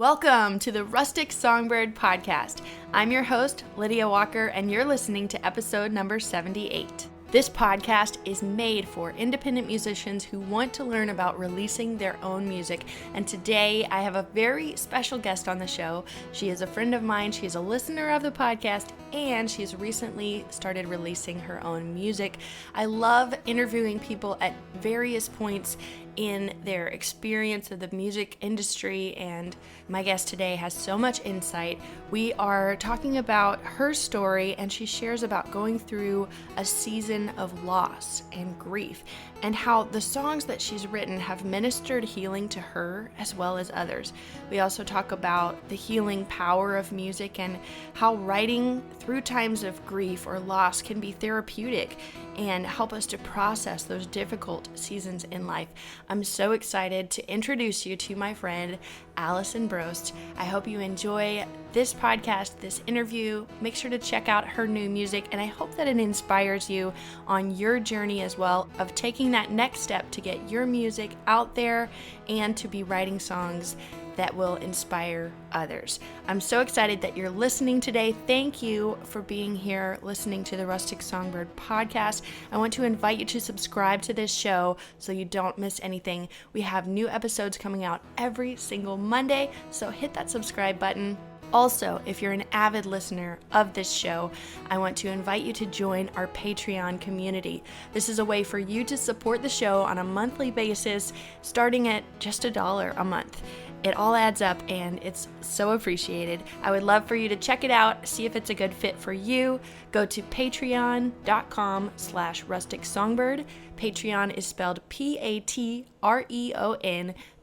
Welcome to the Rustic Songbird Podcast. I'm your host, Lydia Walker, and you're listening to episode number 78. This podcast is made for independent musicians who want to learn about releasing their own music. And today I have a very special guest on the show. She is a friend of mine, she's a listener of the podcast, and she's recently started releasing her own music. I love interviewing people at various points in their experience of the music industry, and my guest today has so much insight. We are talking about her story, and she shares about going through a season of loss and grief, and how the songs that she's written have ministered healing to her as well as others. We also talk about the healing power of music and how writing through times of grief or loss can be therapeutic and help us to process those difficult seasons in life. I'm so excited to introduce you to my friend, Allison Brost. I hope you enjoy this podcast, this interview. Make sure to check out her new music, and I hope that it inspires you on your journey as well of taking that next step to get your music out there and to be writing songs that will inspire others. I'm so excited that you're listening today. Thank you for being here listening to the Rustic Songbird Podcast. I want to invite you to subscribe to this show so you don't miss anything. We have new episodes coming out every single Monday, so hit that subscribe button. Also, if you're an avid listener of this show, I want to invite you to join our Patreon community. This is a way for you to support the show on a monthly basis, starting at just $1 a month. It all adds up and it's so appreciated. I would love for you to check it out, see if it's a good fit for you. Go to patreon.com/Rustic Songbird. Patreon is spelled Patreon,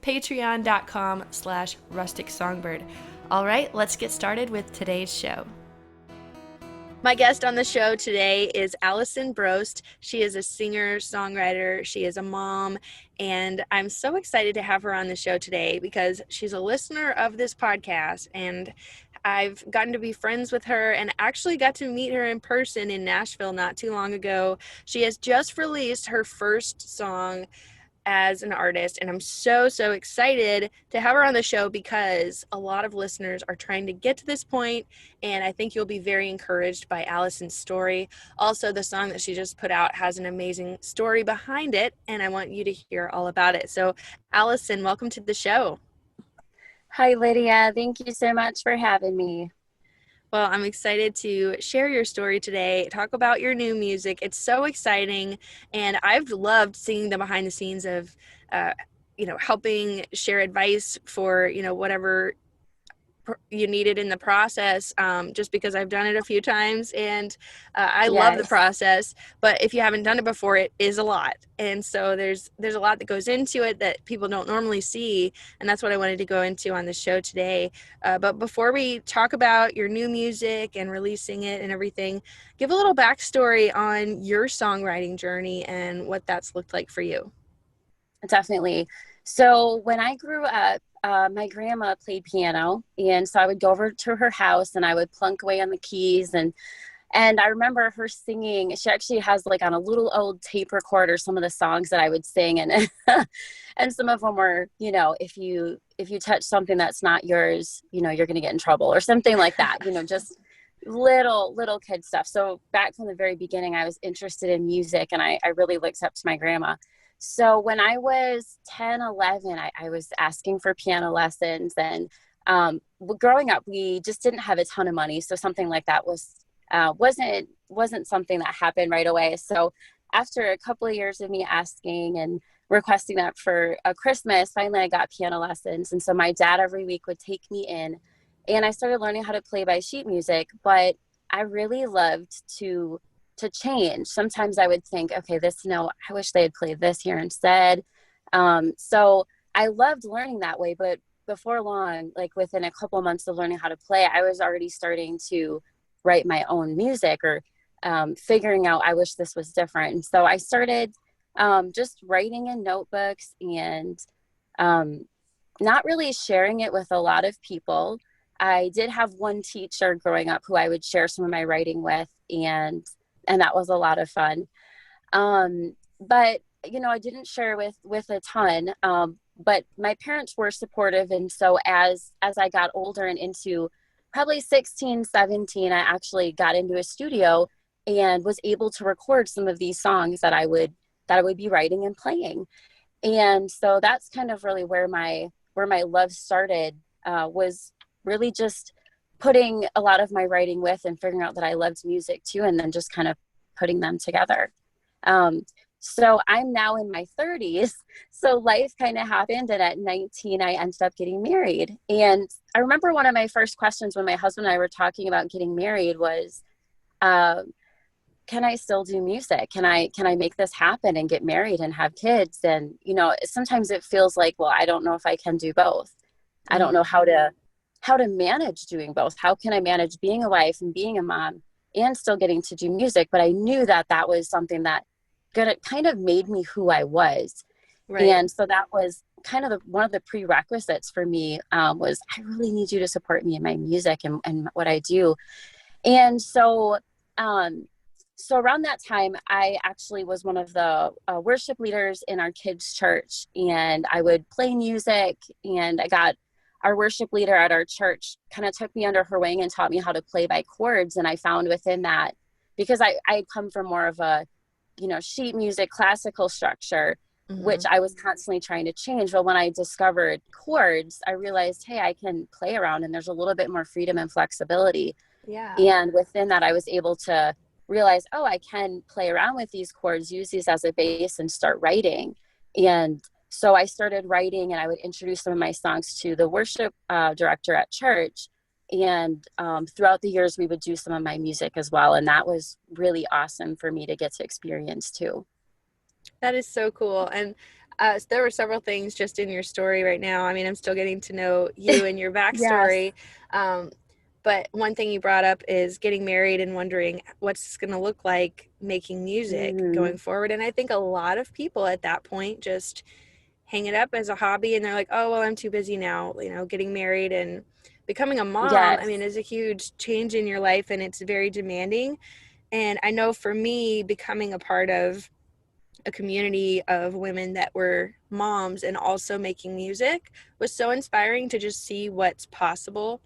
patreon.com/Rustic Songbird. All right, let's get started with today's show. My guest on the show today is Allison Brost. She is a singer, songwriter, she is a mom, and I'm so excited to have her on the show today because she's a listener of this podcast, and I've gotten to be friends with her and actually got to meet her in person in Nashville not too long ago. She has just released her first song as an artist, and I'm so excited to have her on the show because a lot of listeners are trying to get to this point, and I think you'll be very encouraged by Allison's story. Also, the song that she just put out has an amazing story behind it, and I want you to hear all about it. So Allison, welcome to the show. Hi, Lydia. Thank you so much for having me. Well, I'm excited to share your story today, talk about your new music. It's so exciting, and I've loved seeing the behind the scenes of, helping share advice for, whatever you needed in the process, just because I've done it a few times, and I love the process. But if you haven't done it before, it is a lot, and so there's a lot that goes into it that people don't normally see, and that's what I wanted to go into on the show today. But before we talk about your new music and releasing it and everything, give a little backstory on your songwriting journey and what that's looked like for you. Definitely. So when I grew up, my grandma played piano, and so I would go over to her house and I would plunk away on the keys, and I remember her singing. She actually has like on a little old tape recorder some of the songs that I would sing, and and some of them were, if you touch something that's not yours, you're going to get in trouble or something like that, just little kid stuff. So back from the very beginning, I was interested in music, and I really looked up to my grandma. So when I was 10, 11, I was asking for piano lessons, and growing up, we just didn't have a ton of money. So something like that wasn't something that happened right away. So after a couple of years of me asking and requesting that for a Christmas, finally I got piano lessons. And so my dad every week would take me in, and I started learning how to play by sheet music, but I really loved to change. Sometimes I would think, okay, this, I wish they had played this here instead. So I loved learning that way, but before long, like within a couple months of learning how to play, I was already starting to write my own music, or figuring out, I wish this was different. And so I started just writing in notebooks and not really sharing it with a lot of people. I did have one teacher growing up who I would share some of my writing with, and that was a lot of fun. But, I didn't share with a ton. but my parents were supportive. And so as I got older and into probably 16, 17, I actually got into a studio and was able to record some of these songs that I would be writing and playing. And so that's kind of really where my love started, was really just putting a lot of my writing with and figuring out that I loved music too, and then just kind of putting them together. So I'm now in my 30s. So life kind of happened. And at 19, I ended up getting married. And I remember one of my first questions when my husband and I were talking about getting married was, can I still do music? Can I make this happen and get married and have kids? And, you know, sometimes it feels like, well, I don't know if I can do both. I don't know how to manage doing both. How can I manage being a wife and being a mom and still getting to do music? But I knew that that was something that kind of made me who I was. Right. And so that was kind of one of the prerequisites for me, was I really need you to support me in my music and what I do. And so, so around that time, I actually was one of the worship leaders in our kids' church, and I would play music, and our worship leader at our church kind of took me under her wing and taught me how to play by chords. And I found within that, because I come from more of a, you know, sheet music, classical structure, which I was constantly trying to change. But when I discovered chords, I realized, hey, I can play around and there's a little bit more freedom and flexibility. Yeah. And within that, I was able to realize, oh, I can play around with these chords, use these as a base, and start writing. And so I started writing, and I would introduce some of my songs to the worship director at church. And throughout the years, we would do some of my music as well. And that was really awesome for me to get to experience too. That is so cool. And there were several things just in your story right now. I mean, I'm still getting to know you and your backstory. Yes. But one thing you brought up is getting married and wondering what's this going to look like making music going forward. And I think a lot of people at that point just hang it up as a hobby, and they're like, oh, well, I'm too busy now. You know, getting married and becoming a mom, yes, I mean, is a huge change in your life, and it's very demanding. And I know for me, becoming a part of a community of women that were moms and also making music was so inspiring, to just see what's possible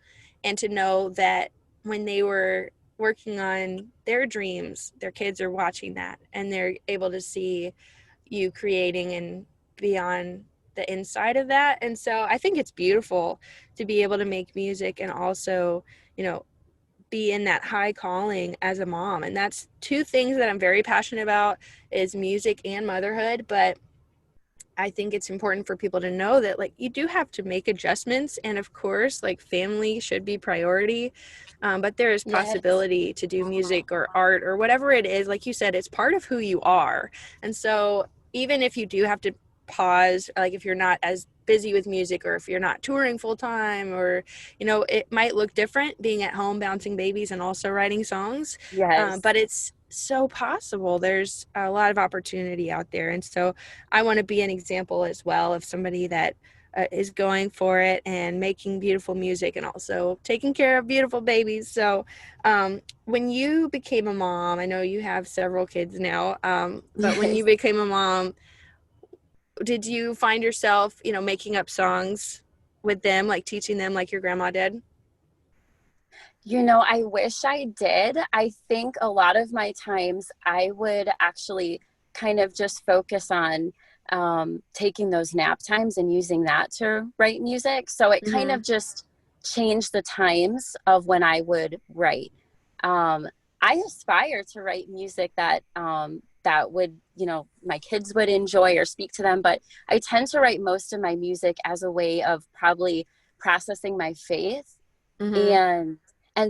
and to know that when they were working on their dreams, their kids are watching that and they're able to see you creating and be on the inside of that. And so I think it's beautiful to be able to make music and also, you know, be in that high calling as a mom. And that's two things that I'm very passionate about, is music and motherhood. But I think it's important for people to know that, like, you do have to make adjustments, and of course, like, family should be priority, but there is possibility, yes, to do music or art or whatever it is. Like you said, it's part of who you are. And so even if you do have to pause, like if you're not as busy with music, or if you're not touring full time, or, you know, it might look different being at home bouncing babies and also writing songs. Yes. But it's so possible. There's a lot of opportunity out there. And so I want to be an example as well of somebody that is going for it and making beautiful music and also taking care of beautiful babies. So when you became a mom, I know you have several kids now, but when you became a mom, did you find yourself, you know, making up songs with them, like teaching them like your grandma did? You know, I wish I did. I think a lot of my times I would actually kind of just focus on taking those nap times and using that to write music. So it kind of just changed the times of when I would write. I aspire to write music that that would, you know, my kids would enjoy or speak to them. But I tend to write most of my music as a way of probably processing my faith and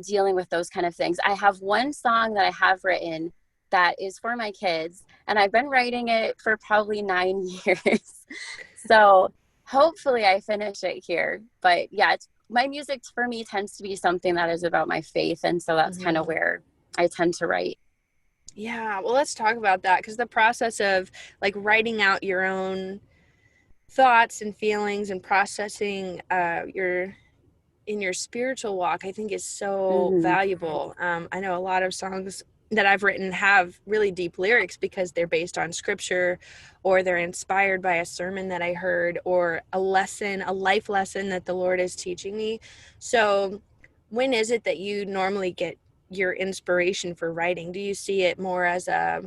dealing with those kind of things. I have one song that I have written that is for my kids, and I've been writing it for probably 9 years. So hopefully I finish it here. But yeah, my music for me tends to be something that is about my faith. And so that's kind of where I tend to write. Yeah, well, let's talk about that, because the process of like writing out your own thoughts and feelings and processing in your spiritual walk, I think is so valuable. I know a lot of songs that I've written have really deep lyrics because they're based on scripture, or they're inspired by a sermon that I heard, or a lesson, a life lesson that the Lord is teaching me. So when is it that you normally get your inspiration for writing? Do you see it more as a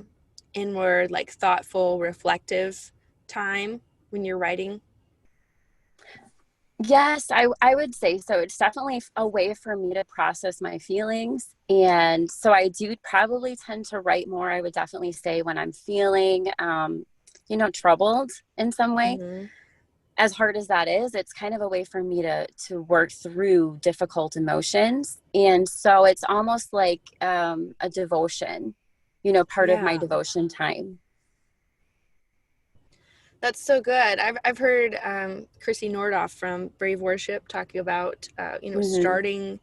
inward, like thoughtful, reflective time when you're writing? Yes, I would say so. It's definitely a way for me to process my feelings. And so I do probably tend to write more, I would definitely say, when I'm feeling, troubled in some way. Mm-hmm. As hard as that is, it's kind of a way for me to work through difficult emotions. And so it's almost like a devotion, part of my Yeah. devotion time. That's so good. I've heard Chrissy Nordoff from Brave Worship talking about Mm-hmm. starting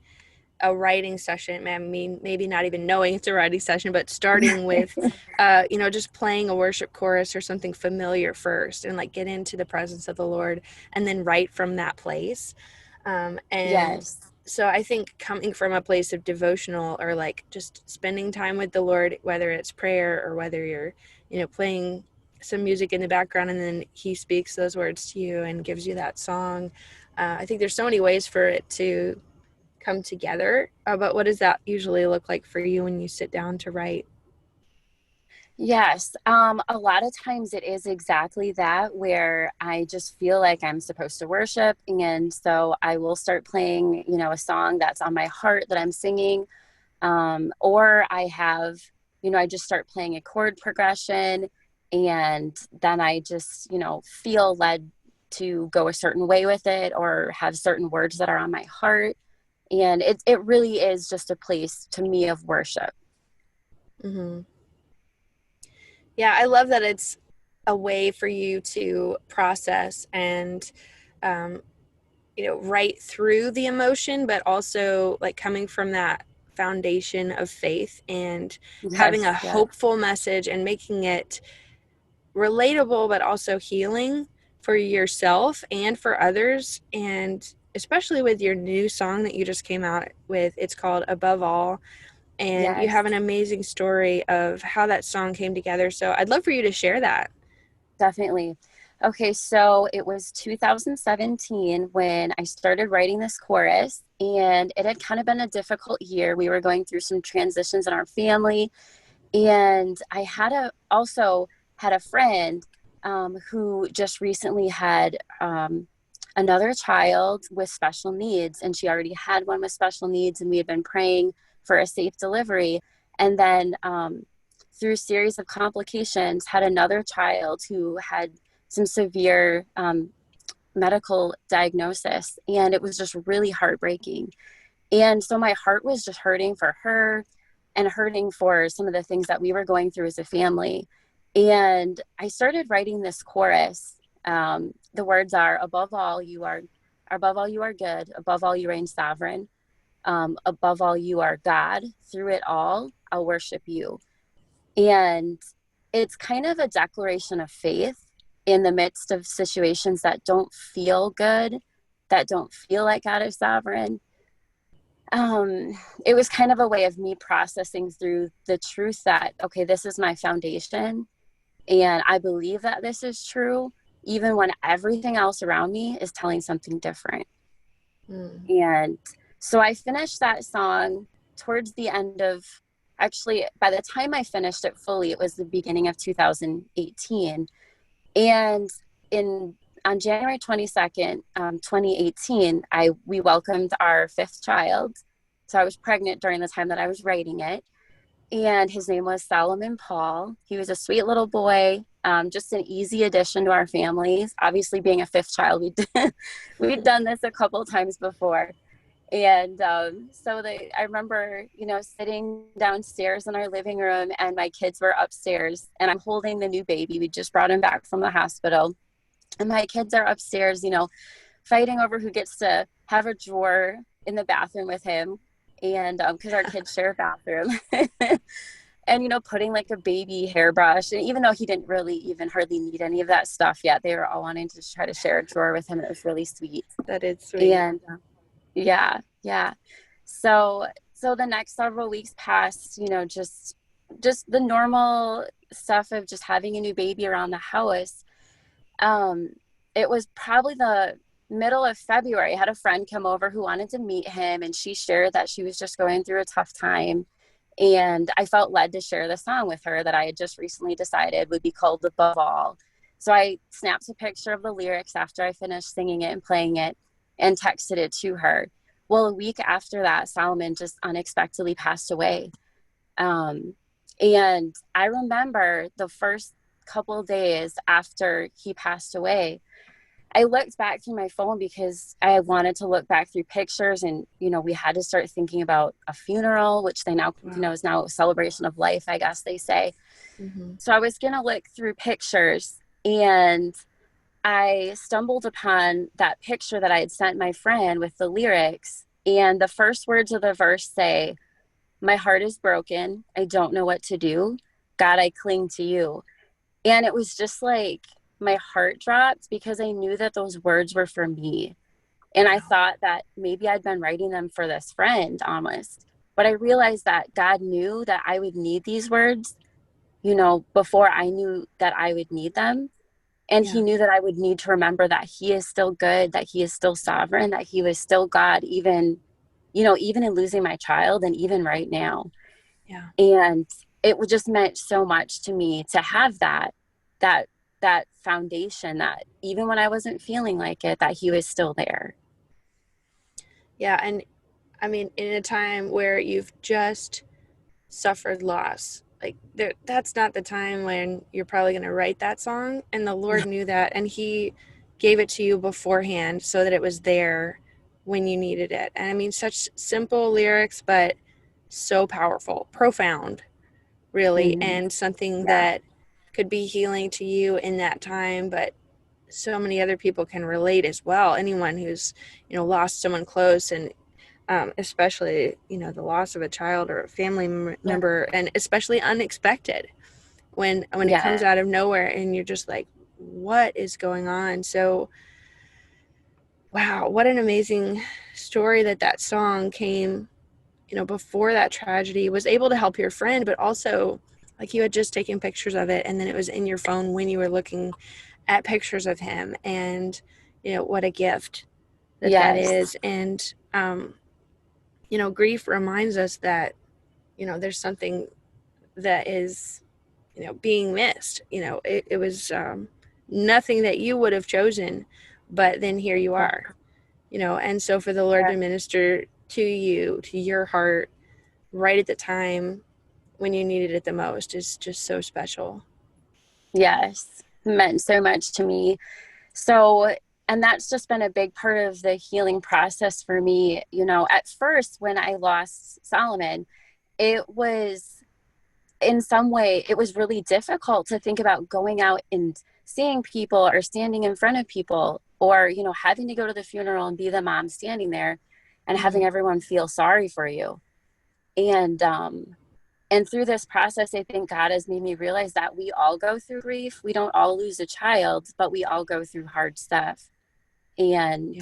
a writing session. I mean, maybe not even knowing it's a writing session, but starting with just playing a worship chorus or something familiar first, and like get into the presence of the Lord, and then write from that place. And Yes. so I think coming from a place of devotional, or like just spending time with the Lord, whether it's prayer or whether you're playing some music in the background and then he speaks those words to you and gives you that song. I think there's so many ways for it to come together. But what does that usually look like for you when you sit down to write? Yes. A lot of times it is exactly that, where I just feel like I'm supposed to worship. And so I will start playing, a song that's on my heart that I'm singing. Or I have, I just start playing a chord progression, and then I just, feel led to go a certain way with it, or have certain words that are on my heart. And it really is just a place to me of worship. Mm-hmm. Yeah, I love that it's a way for you to process and, um, write through the emotion, but also like coming from that foundation of faith and having a Yes. Yes. hopeful message and making it relatable, but also healing for yourself and for others. And especially with your new song that you just came out with, it's called Above All. And you Yes. have an amazing story of how that song came together. So I'd love for you to share that. Definitely. Okay, so it was 2017 when I started writing this chorus, and it had kind of been a difficult year. We were going through some transitions in our family, and I also had a friend who just recently had another child with special needs, and she already had one with special needs, and we had been praying for a safe delivery. And then through a series of complications, had another child who had some severe medical diagnosis, and it was just really heartbreaking. And so my heart was just hurting for her and hurting for some of the things that we were going through as a family. And I started writing this chorus. The words are, above all you are good, above all you reign sovereign, above all you are God, through it all I'll worship you. And it's kind of a declaration of faith in the midst of situations that don't feel good, that don't feel like God is sovereign. It was kind of a way of me processing through the truth that, okay, this is my foundation, and I believe that this is true, even when everything else around me is telling something different. Mm. And so I finished that song towards the end of, actually, by the time I finished it fully, it was the beginning of 2018. And on January 22nd, 2018, we welcomed our fifth child. So I was pregnant during the time that I was writing it. And his name was Solomon Paul. He was a sweet little boy, just an easy addition to our families. Obviously, being a fifth child, we'd done this a couple times before. And I remember, sitting downstairs in our living room, and my kids were upstairs, and I'm holding the new baby. We just brought him back from the hospital. And my kids are upstairs, fighting over who gets to have a drawer in the bathroom with him. And because our kids share a bathroom. And, putting like a baby hairbrush. And even though he didn't really even hardly need any of that stuff yet, they were all wanting to try to share a drawer with him. It was really sweet. That is sweet. And yeah. So the next several weeks passed, just just the normal stuff of just having a new baby around the house. It was probably the middle of February. I had a friend come over who wanted to meet him, and she shared that she was just going through a tough time. And I felt led to share the song with her that I had just recently decided would be called Above All. So I snapped a picture of the lyrics after I finished singing it and playing it and texted it to her. Well, a week after that, Solomon just unexpectedly passed away. And I remember the first couple of days after he passed away, I looked back through my phone because I wanted to look back through pictures, and, we had to start thinking about a funeral, which they now, is now a celebration of life, I guess they say. Mm-hmm. So I was going to look through pictures, and I stumbled upon that picture that I had sent my friend with the lyrics. And the first words of the verse say, "My heart is broken. I don't know what to do. God, I cling to you." And it was just like my heart dropped because I knew that those words were for me. And I thought that maybe I'd been writing them for this friend almost. But I realized that God knew that I would need these words, before I knew that I would need them. And he knew that I would need to remember that he is still good, that he is still sovereign, that he was still God, even in losing my child and even right now. Yeah. And it just meant so much to me to have that foundation, that even when I wasn't feeling like it, that he was still there. Yeah. And I mean, in a time where you've just suffered loss, like that's not the time when you're probably going to write that song. And the Lord knew that, and he gave it to you beforehand so that it was there when you needed it. And I mean, such simple lyrics, but so powerful, profound, really, and something that could be healing to you in that time, but so many other people can relate as well. Anyone who's, lost someone close, and especially, the loss of a child or a family member, and especially unexpected when it comes out of nowhere and you're just like, what is going on? So, wow, what an amazing story that song came, before that tragedy, was able to help your friend, but also, like, you had just taken pictures of it, and then it was in your phone when you were looking at pictures of him. And, what a gift that is. And, grief reminds us that, there's something that is, being missed. It was nothing that you would have chosen, but then here you are, and so for the Lord to minister to you, to your heart, right at the time when you needed it the most, is just so special. Yes, it meant so much to me. So, and that's just been a big part of the healing process for me. At first, when I lost Solomon, it was, in some way, it was really difficult to think about going out and seeing people or standing in front of people, or, having to go to the funeral and be the mom standing there and having everyone feel sorry for you. And through this process, I think God has made me realize that we all go through grief. We don't all lose a child, but we all go through hard stuff. And,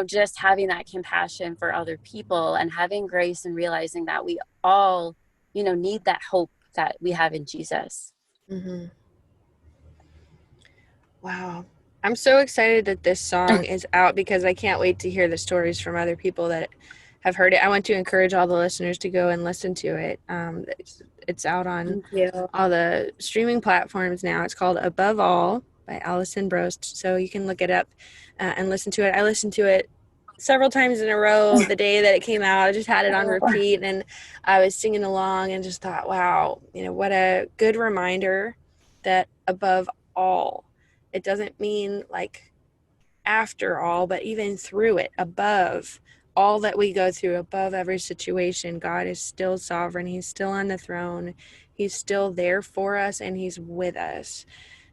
just having that compassion for other people and having grace and realizing that we all, need that hope that we have in Jesus. Mm-hmm. Wow. I'm so excited that this song is out, because I can't wait to hear the stories from other people that have heard it. I want to encourage all the listeners to go and listen to it. It's out on all the streaming platforms now. It's called Above All by Allison Brost. So you can look it up and listen to it. I listened to it several times in a row the day that it came out. I just had it on repeat, and I was singing along and just thought, wow, what a good reminder that above all, it doesn't mean like after all, but even through it, above all that we go through, above every situation, God is still sovereign. He's still on the throne. He's still there for us, and he's with us.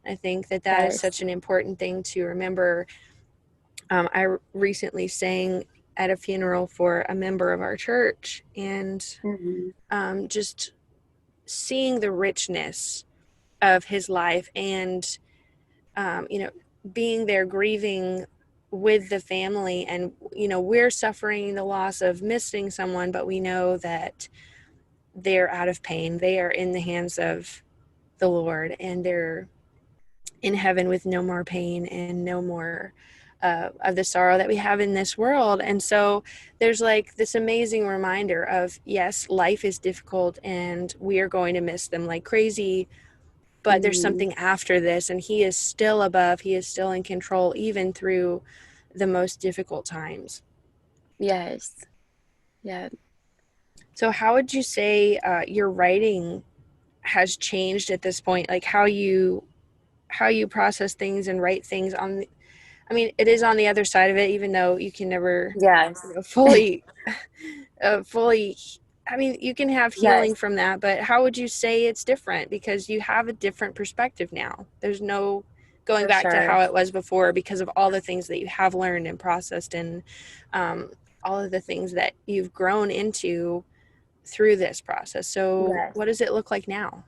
I think that is such an important thing to remember. I recently sang at a funeral for a member of our church, and just seeing the richness of his life, and being there grieving with the family, and we're suffering the loss of missing someone, but we know that they're out of pain. They are in the hands of the Lord, and they're in heaven with no more pain and no more of the sorrow that we have in this world. And so there's like this amazing reminder of, yes, life is difficult and we are going to miss them like crazy, but there's something after this, and he is still above, he is still in control, even through the most difficult times. Yes. Yeah. So how would you say your writing has changed at this point? Like how you process things and write things on the, I mean, it is on the other side of it, even though you can never Yes. fully I mean, you can have healing Yes. from that, but how would you say it's different? Because you have a different perspective now. There's no going For back to sure. how it was before because of all the things that you have learned and processed, and all of the things that you've grown into through this process. So Yes. what does it look like now?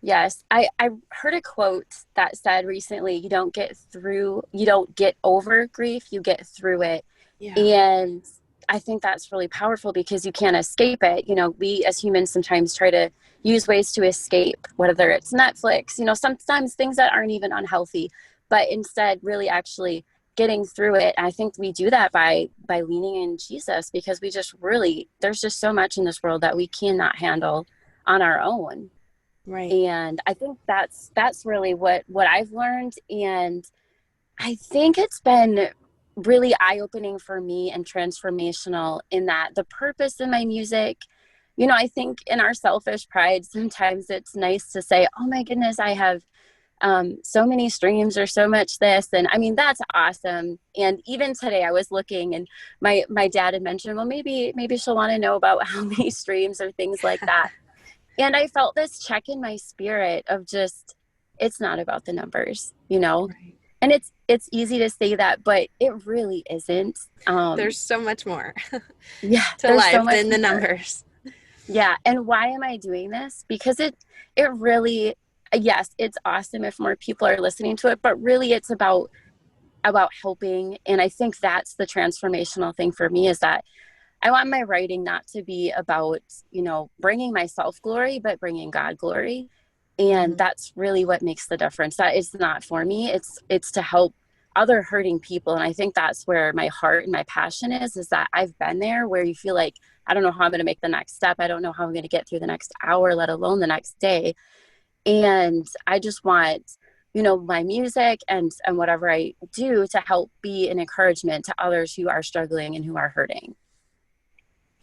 Yes. I heard a quote that said recently, you don't get over grief, you get through it. Yeah. And I think that's really powerful because you can't escape it. You know, we as humans sometimes try to use ways to escape, whether it's Netflix, sometimes things that aren't even unhealthy, but instead really actually getting through it. I think we do that by leaning in Jesus, because we just really, there's just so much in this world that we cannot handle on our own. Right. And I think that's really what I've learned. And I think it's been really eye-opening for me and transformational in that the purpose in my music, I think in our selfish pride, sometimes it's nice to say, oh my goodness, I have so many streams or so much this. And I mean, that's awesome. And even today I was looking, and my dad had mentioned, well, maybe she'll want to know about how many streams or things like that. And I felt this check in my spirit of just, it's not about the numbers, Right. and it's easy to say that, but it really isn't. There's so much more Yeah, to there's so life much than the more. numbers. Yeah. And why am I doing this? Because it really, yes, it's awesome if more people are listening to it, but really it's about helping. And I think that's the transformational thing for me, is that I want my writing not to be about, bringing myself glory, but bringing God glory. And that's really what makes the difference. That is not for me. It's to help other hurting people. And I think that's where my heart and my passion is that I've been there, where you feel like, I don't know how I'm going to make the next step. I don't know how I'm going to get through the next hour, let alone the next day. And I just want, my music and whatever I do to help be an encouragement to others who are struggling and who are hurting.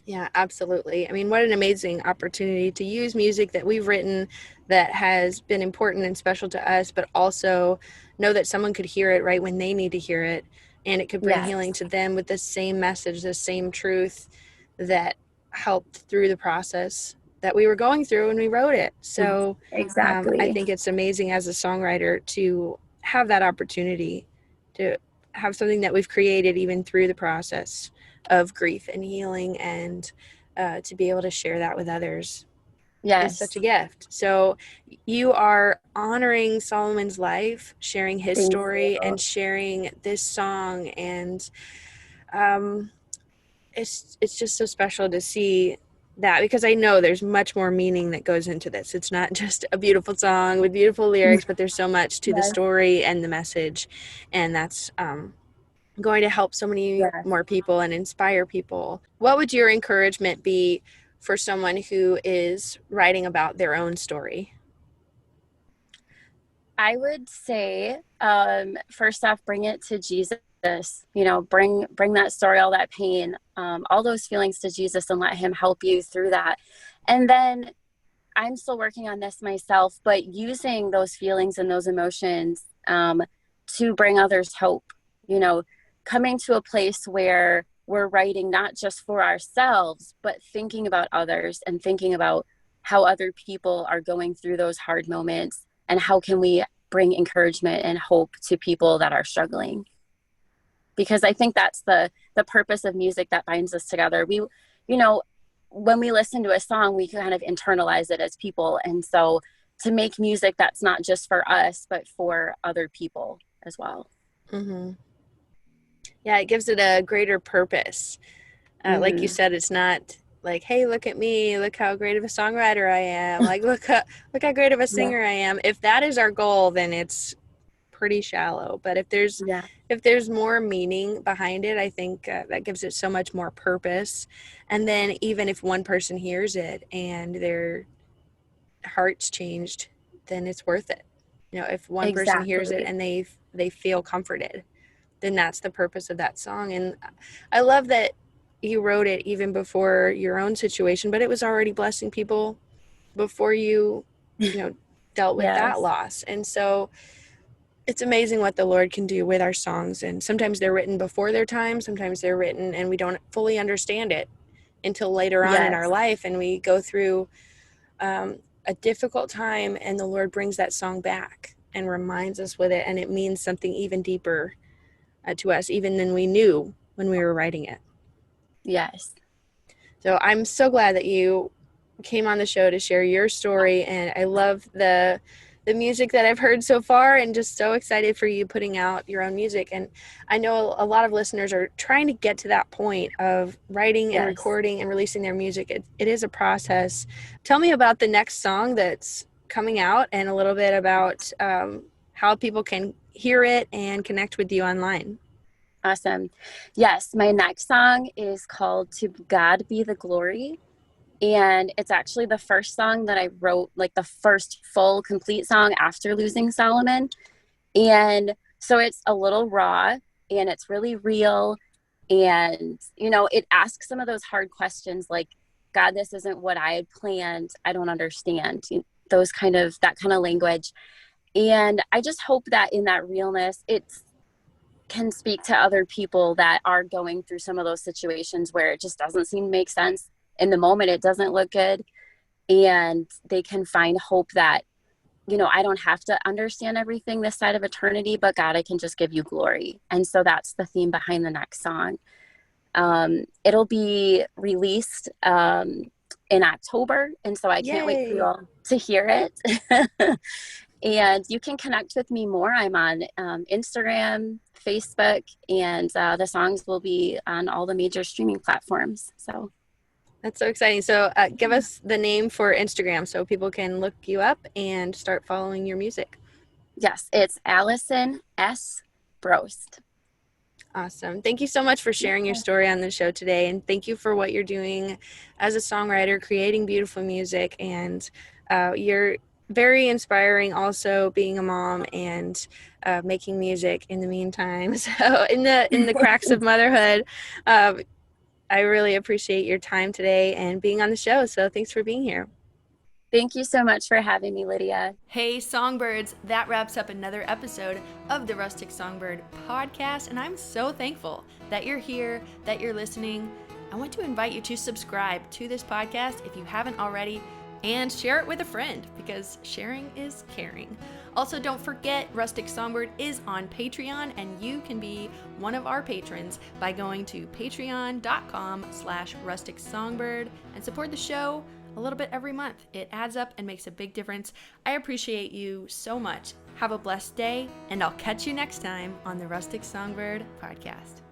Yeah, absolutely. I mean, what an amazing opportunity to use music that we've written that has been important and special to us, but also know that someone could hear it right when they need to hear it, and it could bring Yes. healing to them with the same message, the same truth that helped through the process that we were going through when we wrote it. So Exactly. I think it's amazing as a songwriter to have that opportunity to have something that we've created even through the process of grief and healing, and to be able to share that with others is such Yes. a gift. So you are honoring Solomon's life, sharing his Thank story, you. and sharing this song, and um, it's just so special to see that, because I know there's much more meaning that goes into this. It's not just a beautiful song with beautiful lyrics, but there's so much to the Yes. story and the message, and that's going to help so many Yes. more people and inspire people. What would your encouragement be for someone who is writing about their own story? I would say, first off, bring it to Jesus. Bring that story, all that pain, all those feelings to Jesus, and let him help you through that. And then I'm still working on this myself, but using those feelings and those emotions to bring others hope, coming to a place where we're writing not just for ourselves, but thinking about others and thinking about how other people are going through those hard moments, and how can we bring encouragement and hope to people that are struggling. Because I think that's the purpose of music that binds us together. When we listen to a song, we kind of internalize it as people. And so to make music that's not just for us, but for other people as well. Mm-hmm. Yeah, it gives it a greater purpose. Like you said, it's not like, hey, look at me, look how great of a songwriter I am, like look how great of a singer I am. If that is our goal, then it's pretty shallow. But if there's more meaning behind it, I think that gives it so much more purpose. And then even if one person hears it and their heart's changed, then it's worth it. If one person hears it and they feel comforted, then that's the purpose of that song. And I love that you wrote it even before your own situation, but it was already blessing people before you dealt with that loss. And so it's amazing what the Lord can do with our songs. And sometimes they're written before their time, sometimes they're written and we don't fully understand it until later on in our life, and we go through a difficult time, and the Lord brings that song back and reminds us with it, and it means something even deeper to us, even than we knew when we were writing it. Yes. So I'm so glad that you came on the show to share your story, and I love the music that I've heard so far, and just so excited for you putting out your own music. And I know a lot of listeners are trying to get to that point of writing and recording and releasing their music. It is a process. Tell me about the next song that's coming out, and a little bit about how people can hear it and connect with you online. Awesome. Yes, my next song is called To God Be the Glory. And it's actually the first song that I wrote, like the first full complete song after losing Solomon. And so it's a little raw and it's really real. And, it asks some of those hard questions like, God, this isn't what I had planned. I don't understand that kind of language. And I just hope that in that realness, it can speak to other people that are going through some of those situations where it just doesn't seem to make sense. In the moment, it doesn't look good, and they can find hope that, I don't have to understand everything this side of eternity, but God, I can just give you glory. And so that's the theme behind the next song. It'll be released in October, and so I can't wait for you all to hear it. And you can connect with me more. I'm on Instagram, Facebook, and the songs will be on all the major streaming platforms. So that's so exciting. So give us the name for Instagram so people can look you up and start following your music. Yes, it's Allison S. Brost. Awesome. Thank you so much for sharing your story on the show today. And thank you for what you're doing as a songwriter, creating beautiful music. And you're very inspiring also, being a mom and making music in the meantime. So in the cracks of motherhood, I really appreciate your time today and being on the show. So thanks for being here. Thank you so much for having me, Lydia. Hey, Songbirds, that wraps up another episode of the Rustic Songbird Podcast, and I'm so thankful that you're here, that you're listening. I want to invite you to subscribe to this podcast if you haven't already, and share it with a friend, because sharing is caring. Also, don't forget, Rustic Songbird is on Patreon, and you can be one of our patrons by going to patreon.com/rusticsongbird and support the show a little bit every month. It adds up and makes a big difference. I appreciate you so much. Have a blessed day, and I'll catch you next time on the Rustic Songbird Podcast.